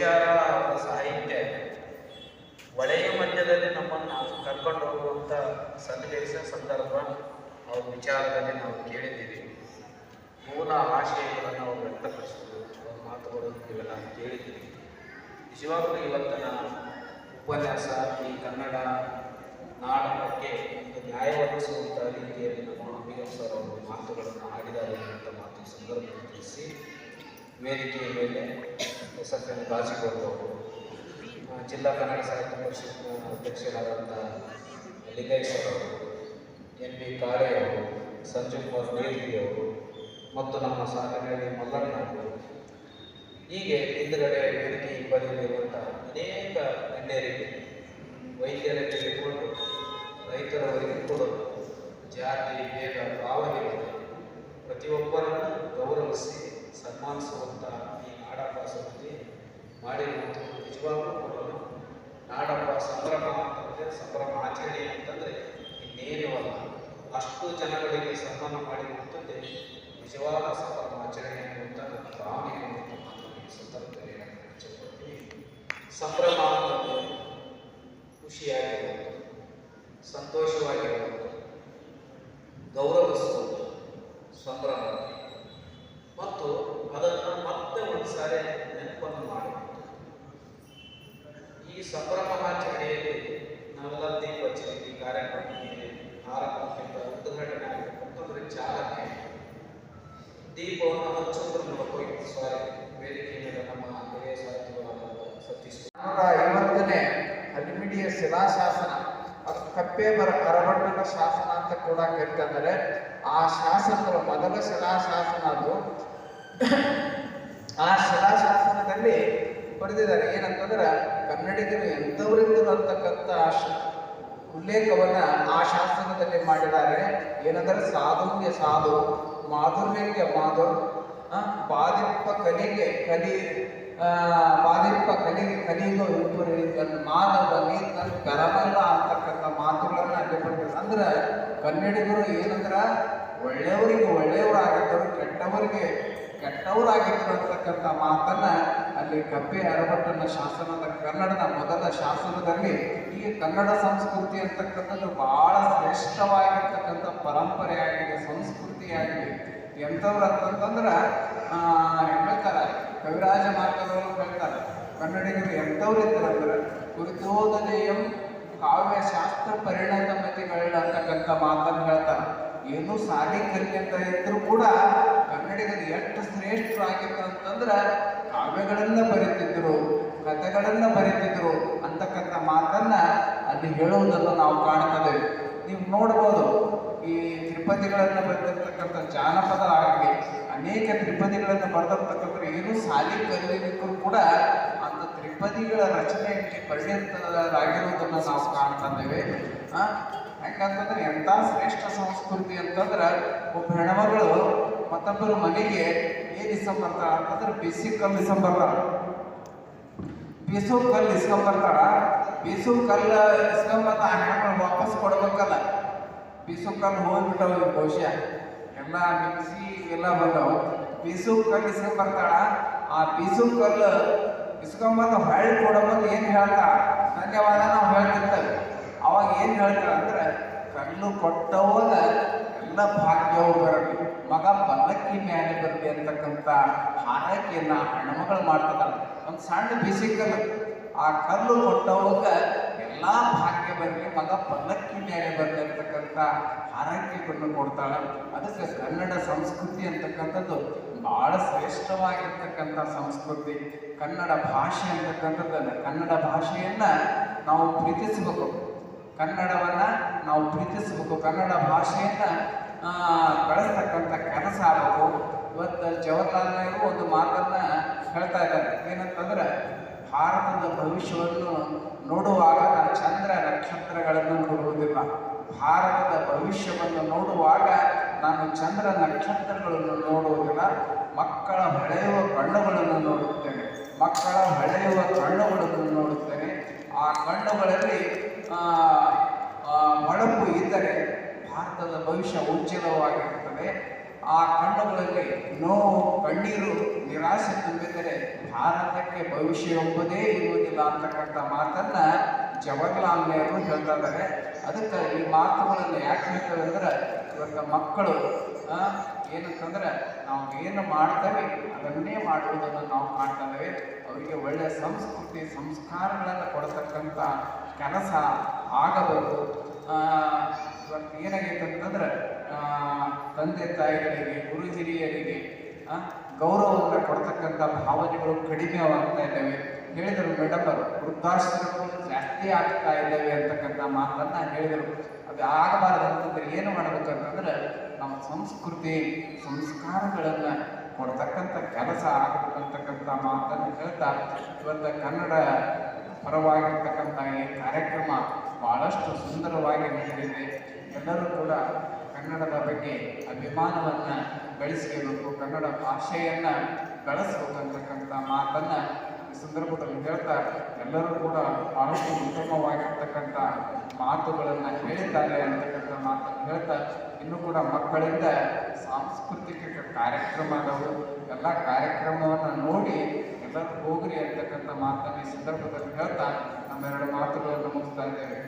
ವಿಚಾರ ಅವರ ಸಾಹಿತ್ಯ ಒಳೆಯ ಮಧ್ಯದಲ್ಲಿ ನಮ್ಮನ್ನು ಕರ್ಕೊಂಡು ಹೋಗುವಂಥ ಸನ್ನಿವೇಶ ಸಂದರ್ಭ ಅವ್ರ ವಿಚಾರದಲ್ಲಿ ನಾವು ಕೇಳಿದ್ದೀವಿ. ಮೂಲ ಆಶಯಗಳನ್ನು ಅವರು ವ್ಯಕ್ತಪಡಿಸಿದ್ರು, ಅವ್ರ ಮಾತುಗಳು ಇವೆಲ್ಲ ಕೇಳಿದ್ದೀವಿ. ನಿಜವಾಗಲೂ ಇವತ್ತಿನ ಉಪನ್ಯಾಸ ಈ ಕನ್ನಡ ನಾಡಕಕ್ಕೆ ಒಂದು ನ್ಯಾಯ ಒದಗಿಸುವಂಥ ರೀತಿಯಲ್ಲಿ ನಮ್ಮ ಅಭಿಗಮ್ ಸರ್ ಅವರು ಮಾತುಗಳನ್ನು ಆಡಿದ್ದಾರೆ ಅಂತ ಮಾತು ಸಂದರ್ಭದಲ್ಲಿ ತಿಳಿಸಿ, ವೇದಿಕೆಯ ಮೇಲೆ ಎಸ್.ಎನ್. ಗಾಜಿಗೌಡ ಅವರು, ಜಿಲ್ಲಾ ಕನ್ನಡ ಸಾಹಿತ್ಯ ಪರಿಷತ್ನ ಅಧ್ಯಕ್ಷರಾದಂಥ ಲಿಂಗೇಶ್ವರ ಅವರು, ಎನ್.ಬಿ. ಕಾಳೆ ಅವರು, ಸಂಜೀವ್ ಕುಮಾರ್ ದೇವಿ ಅವರು ಮತ್ತು ನಮ್ಮ ಸಾಧನೆಯಲ್ಲಿ ಮಲ್ಲಣ್ಣ ಅವರು, ಹೀಗೆ ಹಿಂದುಗಡೆ ವೇದಿಕೆ ಬದಿಯಲ್ಲಿರುವಂಥ ಅನೇಕ ಗಣ್ಯರಿಗೆ, ವೈದ್ಯರಿಗೆ ಹಿಡಿದುಕೊಂಡು ರೈತರವರಿಗೆ ಕೂಡ ಜಾತಿ ಭೇದ ಭಾವನೆಗಳು ಪ್ರತಿಯೊಬ್ಬರನ್ನು ಗೌರವಿಸಿ ಸನ್ಮಾನಿಸುವಂಥ ಈ ನಾಡಪ್ಪ ಸಮಿತಿ ಮಾಡಿರುವಂಥ ನಿಜವಾಗ್ಲೂ ಕೂಡ ನಾಡಪ್ಪ ಸಂಭ್ರಮ ಅಂತಂದರೆ ಸಂಭ್ರಮ ಆಚರಣೆ ಅಂತಂದರೆ ಇನ್ನೇನೂ ಅಲ್ಲ. ಅಷ್ಟು ಜನಗಳಿಗೆ ಸನ್ಮಾನ ಮಾಡಿರುವಂಥದ್ದೇ ನಿಜವಾದ ಸಂಭ್ರಮ ಆಚರಣೆ ಅನ್ನುವಂಥ ನನ್ನ ಭಾವನೆ ಈ ಸಂದರ್ಭದಲ್ಲಿ ಹೆಚ್ಚಿಕೊಳ್ತೀವಿ. ಸಂಭ್ರಮ ಅಂತಂದರೆ ಖುಷಿಯಾಗಿರುವುದು, ಸಂತೋಷವಾಗಿರುವುದು, ಗೌರವಿಸುವುದು ಸಂಭ್ರಮ, ಮತ್ತು ಅದನ್ನು ಮತ್ತೆ ಒಂದು ಸಾರಿ ನೆನಪನ್ನು ಮಾಡುವುದು. ಈ ಸಂಭ್ರಮ ಆಚರಣೆಯಲ್ಲಿ ನಾವೆಲ್ಲ ದೀಪ ಹಚ್ಚಿ ಕಾರ್ಯಕ್ರಮಕ್ಕೆ ಆರಂಭಕ್ಕಿಂತ ಉದ್ಘಾಟನೆ ಆಗಬೇಕಂತಂದರೆ ಚಾಲನೆ ದೀಪವನ್ನು ಹಚ್ಚುವುದರ ಮೂಲಕ ವೇದಿಕೆ ಮೇಲೆ ನಮ್ಮ ಹಿರಿಯ ಸಾಹಿತ್ಯವಾದ ಸತೀಶ್ 150ನೇ ಹದಿಮಿಡಿಯ ಶಿಲಾಶಾಸನ, ಅದು ಕಪ್ಪೇಬರ ಅರಬಟ್ಟನ ಶಾಸನ ಅಂತ ಕೂಡ ಕರೀತಾರೆ. ಆ ಶಾಸನದ ಮೊದಲ ಶಿಲಾಶಾಸನ ಅದು. ಆ ಶಿಲಾಶಾಸನದಲ್ಲಿ ಬರೆದಿದ್ದಾರೆ ಏನಂತಂದ್ರೆ, ಕನ್ನಡಿಗರು ಎಂಥವರಿದ್ದರು ಅಂತಕ್ಕಂಥ ಉಲ್ಲೇಖವನ್ನ ಆ ಶಾಸನದಲ್ಲಿ ಮಾಡಿದ್ದಾರೆ. ಏನಂದ್ರೆ, ಸಾಧುವ್ಯ ಸಾಧು, ಮಾಧುರ್ಯಕ್ಕೆ ಮಾಧುರ್, ಬಾದಿಪ್ಪ ಕಲಿಗೆ ಕಲಿ, ಬಾದಿಪ್ಪ ಕಲಿಗೆ ಕಲಿಗೋ ಇಬ್ಬರು ಮಾಧವ ನೀತ ಕರಮಲ್ಲ ಅಂತಕ್ಕಂಥ ಮಾತುಗಳನ್ನು ಅಲ್ಲಿ ಬರ್ತದೆ. ಅಂದ್ರೆ ಕನ್ನಡಿಗರು ಏನಂದ್ರ ಒಳ್ಳೆಯವರಿಗೆ ಒಳ್ಳೆಯವರಾಗಿದ್ದರು, ಕೆಟ್ಟವರಿಗೆ ಕೆಟ್ಟವರಾಗಿದ್ದರು ಅಂತಕ್ಕಂಥ ಮಾತನ್ನ ಅಲ್ಲಿ ಕಪ್ಪೆ ಅರಬಟ್ಟನ ಶಾಸನದ ಕನ್ನಡದ ಮೊದಲ ಶಾಸನದಲ್ಲಿ ಈ ಕನ್ನಡ ಸಂಸ್ಕೃತಿ ಅಂತಕ್ಕಂಥದ್ದು ಬಹಳ ಶ್ರೇಷ್ಠವಾಗಿರ್ತಕ್ಕಂಥ ಪರಂಪರೆಯಾಗಿದೆ, ಸಂಸ್ಕೃತಿಯಾಗಿದೆ. ಎಂಥವ್ರು ಅಂತಂದ್ರೆ ಹೇಳ್ತಾರೆ, ಕವಿರಾಜ ಮಾರ್ಗದವರು ಹೇಳ್ತಾರೆ, ಕನ್ನಡಿಗರು ಎಂಥವ್ರು ಇದ್ದಾರಂದ್ರೆ ಕುರಿತೋದನೆಯಂ ಕಾವ್ಯಶಾಸ್ತ್ರ ಪರಿಣತ ಮತಿಗಳ ಅಂತಕ್ಕಂಥ ಮಾತನ್ನು ಹೇಳ್ತಾರೆ. ಏನು ಸಾಲಿ ಕಲಿಯಂತ ಇದ್ರೂ ಕೂಡ ಕನ್ನಡಿಗರು ಎಷ್ಟು ಶ್ರೇಷ್ಠರಾಗಿದ್ರು ಅಂತಂದ್ರೆ ಕಾವ್ಯಗಳನ್ನ ಬರೀತಿದ್ರು, ಕಥೆಗಳನ್ನ ಬರೀತಿದ್ರು ಅಂತಕ್ಕಂಥ ಮಾತನ್ನ ಅಲ್ಲಿ ಹೇಳುವುದನ್ನು ನಾವು ಕಾಣ್ತದೆ. ನೀವು ನೋಡ್ಬೋದು, ಈ ತ್ರಿಪದಿಗಳನ್ನು ಬರೆದಿರ್ತಕ್ಕಂಥ ಜಾನಪದ ಆಗಲಿ ಅನೇಕ ತ್ರಿಪದಿಗಳನ್ನು ಬರೆದಿರ್ತಕ್ಕಂಥ ಏನು ಸಾಲಿ ಕಲಿಯಲಿಕ್ಕೂ ಕೂಡ ಅಂತ ತ್ರಿಪದಿಗಳ ರಚನೆಯಲ್ಲಿ ಪರಿಣಿತರಾಗಿರುವುದನ್ನು ನಾವು ಕಾಣ್ತಿದ್ದೇವೆ. ಯಾಕಂತಂದ್ರೆ ಎಂಥ ಶ್ರೇಷ್ಠ ಸಂಸ್ಕೃತಿ ಅಂತಂದ್ರೆ, ಒಬ್ಬ ಹೆಣ್ಮಗಳು ಮತ್ತೊಬ್ಬರ ಮನೆಗೆ ಏನು ಇಸ್ಕೊಂಬರ್ತಾಳ ಅಂತಂದ್ರೆ ಬಿಸಿ ಕಲ್ಲು ಇಸ್ಕೊಂಬರ್ತಾಳ, ಬೀಸು ಕಲ್ಲು ಇಸ್ಕೊಂಬರ್ತಾಳ. ಬೀಸು ಕಲ್ಲು ಇಸ್ಕೊಂಬಂದ ಆ ಹೆಣ್ಮಗಳು ವಾಪಸ್ ಕೊಡ್ಬೇಕಲ್ಲ, ಬೀಸು ಕಲ್ಲು ಹೋಗ್ಬಿಟ್ಟವು ಬಹುಶಃ ಎಲ್ಲ ಮಿಕ್ಸಿ ಎಲ್ಲ ಬಂದವು. ಬೀಸು ಕಲ್ಲು ಇಸ್ಕೊಂಬರ್ತಾಳ, ಆ ಬೀಸು ಕಲ್ಲು ಇಸ್ಕೊಂಬಂದು ಹೊಳ್ಳಿ ಕೊಡೋದು ಏನು ಹೇಳ್ತಾಳ, ಧನ್ಯವಾದ ನಾವು ಹೇಳ್ತಿರ್ತೇವೆ. ಅವಾಗ ಏನು ಹೇಳ್ತಾಳೆ ಅಂದ್ರೆ, ಕಲ್ಲು ಕೊಟ್ಟವಾಗ ಎಲ್ಲ ಭಾಗ್ಯವು ಬರಲಿ, ಮಗ ಪಲ್ಲಕ್ಕಿ ಮೇಲೆ ಬರಲಿ ಅಂತಕ್ಕಂಥ ಹಾರೈಕೆಯನ್ನು ಹೆಣ್ಮಗಳು ಮಾಡ್ತಿದ್ದಾಳೆ. ಒಂದು ಸಣ್ಣ ಬಿಸಿ ಕಲ್ಲು, ಆ ಕಲ್ಲು ಕೊಟ್ಟವಾಗ ಎಲ್ಲ ಭಾಗ್ಯ ಬರಲಿ, ಮಗ ಪಲ್ಲಕ್ಕಿ ಮೇಲೆ ಬರಲಿ ಅಂತಕ್ಕಂಥ ಹಾರೈಕೆಗಳನ್ನು ಕೊಡ್ತಾಳೆ. ಅದಕ್ಕೆ ಕನ್ನಡ ಸಂಸ್ಕೃತಿ ಅಂತಕ್ಕಂಥದ್ದು ಭಾಳ ಶ್ರೇಷ್ಠವಾಗಿರ್ತಕ್ಕಂಥ ಸಂಸ್ಕೃತಿ. ಕನ್ನಡ ಭಾಷೆ ಅಂತಕ್ಕಂಥದ್ದನ್ನು, ಕನ್ನಡ ಭಾಷೆಯನ್ನು ನಾವು ಪ್ರೀತಿಸಬೇಕು, ಕನ್ನಡವನ್ನು ನಾವು ಪ್ರೀತಿಸಬೇಕು, ಕನ್ನಡ ಭಾಷೆಯನ್ನು ಬೆಳೆಸ್ತಕ್ಕಂಥ ಕೆಲಸ ಆಗಬೇಕು. ಇವತ್ತು ಜವಾಹರ್ಲಾಲ್ ನೆಹರು ಒಂದು ಮಾತನ್ನು ಹೇಳ್ತಾ ಇದ್ದಾರೆ, ಏನಂತಂದ್ರೆ, ಭಾರತದ ಭವಿಷ್ಯವನ್ನು ನೋಡುವಾಗ ನಾನು ಚಂದ್ರ ನಕ್ಷತ್ರಗಳನ್ನು ನೋಡುವುದಿಲ್ಲ, ಭಾರತದ ಭವಿಷ್ಯವನ್ನು ನೋಡುವಾಗ ನಾನು ಚಂದ್ರ ನಕ್ಷತ್ರಗಳನ್ನು ನೋಡುವುದಿಲ್ಲ, ಮಕ್ಕಳ ಹೊಳೆಯುವ ಕಣ್ಣುಗಳನ್ನು ನೋಡುತ್ತೇನೆ, ಮಕ್ಕಳ ಹೊಳೆಯುವ ಕಣ್ಣುಗಳನ್ನು ನೋಡುತ್ತೇನೆ. ಆ ಕಣ್ಣುಗಳಲ್ಲಿ ಹೊಳಪು ಇದ್ದರೆ ಭಾರತದ ಭವಿಷ್ಯ ಉಜ್ವಲವಾಗಿರುತ್ತದೆ. ಆ ಕಣ್ಣುಗಳಲ್ಲಿ ನೋವು, ಕಣ್ಣೀರು, ನಿರಾಸೆ ತುಂಬಿದರೆ ಭಾರತಕ್ಕೆ ಭವಿಷ್ಯ ಎಂಬುದೇ ಇರುವುದಿಲ್ಲ ಅಂತಕ್ಕಂಥ ಮಾತನ್ನ ಜವಾಹರ್ಲಾಲ್ ನೆಹರು ಹೇಳ್ತಾ ಇದ್ದಾರೆ. ಅದಕ್ಕೆ ಈ ಮಾತುಗಳನ್ನು ಯಾಕೆ ಹೇಳ್ತೇವೆ ಅಂದ್ರೆ, ಇವತ್ತು ಮಕ್ಕಳು ಏನಂತಂದ್ರೆ ನಾವು ಏನು ಮಾಡ್ತೇವೆ ಅದನ್ನೇ ಮಾಡುವುದನ್ನು ನಾವು ಮಾಡ್ತಾ ಇದ್ದೇವೆ. ಅವರಿಗೆ ಒಳ್ಳೆಯ ಸಂಸ್ಕೃತಿ ಸಂಸ್ಕಾರಗಳನ್ನು ಕೊಡತಕ್ಕಂಥ ಕೆಲಸ ಆಗಬೇಕು. ಇವತ್ತು ಏನಾಗೈತೆ ಅಂತಂದ್ರೆ ತಂದೆ ತಾಯಿಗಳಿಗೆ ಗುರು ಹಿರಿಯರಿಗೆ ಗೌರವವನ್ನು ಕೊಡ್ತಕ್ಕಂಥ ಭಾವನೆಗಳು ಕಡಿಮೆವಾಗ್ತಾ ಇದ್ದಾವೆ. ಹೇಳಿದರು ಮೇಡಮ್ ಅವರು, ವೃದ್ಧಾಶ್ರಮಗಳು ಜಾಸ್ತಿ ಆಗ್ತಾ ಇದ್ದಾವೆ ಅಂತಕ್ಕಂಥ ಮಾತನ್ನ ಹೇಳಿದರು. ಅದು ಆಗಬಾರದು ಅಂತಂದ್ರೆ ಏನು ಮಾಡ್ಬೇಕಂತಂದ್ರೆ ನಮ್ಮ ಸಂಸ್ಕೃತಿ ಸಂಸ್ಕಾರಗಳನ್ನು ಕೊಡ್ತಕ್ಕಂಥ ಕೆಲಸ ಆಗಬೇಕಂತಕ್ಕಂಥ ಮಾತನ್ನು ಹೇಳ್ತಾ ಇವತ್ತು ಕನ್ನಡ ಪರವಾಗಿರ್ತಕ್ಕಂಥ ಈ ಕಾರ್ಯಕ್ರಮ ಬಹಳಷ್ಟು ಸುಂದರವಾಗಿ ನಡೆದಿದೆ. ಎಲ್ಲರೂ ಕೂಡ ಕನ್ನಡದ ಬಗ್ಗೆ ಅಭಿಮಾನವನ್ನು ಬೆಳೆಸಬೇಕು, ಕನ್ನಡ ಭಾಷೆಯನ್ನು ಬೆಳೆಸಬೇಕಂತಕ್ಕಂಥ ಮಾತನ್ನು ಈ ಸಂದರ್ಭದಲ್ಲಿ ಹೇಳ್ತಾ ಎಲ್ಲರೂ ಕೂಡ ಬಹಳಷ್ಟು ಉತ್ತಮವಾಗಿರ್ತಕ್ಕಂಥ ಮಾತುಗಳನ್ನು ಹೇಳಿದ್ದಾರೆ ಅಂತಕ್ಕಂಥ ಮಾತನ್ನು ಹೇಳ್ತಾ, ಇನ್ನೂ ಕೂಡ ಮಕ್ಕಳಿಂದ ಸಾಂಸ್ಕೃತಿಕ ಕಾರ್ಯಕ್ರಮ ಅದವು, ಎಲ್ಲ ಕಾರ್ಯಕ್ರಮವನ್ನು ನೋಡಿ ಎಲ್ಲರೂ ಹೋಗ್ರಿ ಅಂತಕ್ಕಂಥ ಮಾತನ್ನು ಈ ಸಂದರ್ಭದಲ್ಲಿ ಹೇಳ್ತಾ ನಮ್ಮೆರಡು ಮಾತುಗಳನ್ನು ಮುಗಿಸ್ತಾ ಇದ್ದೇವೆ.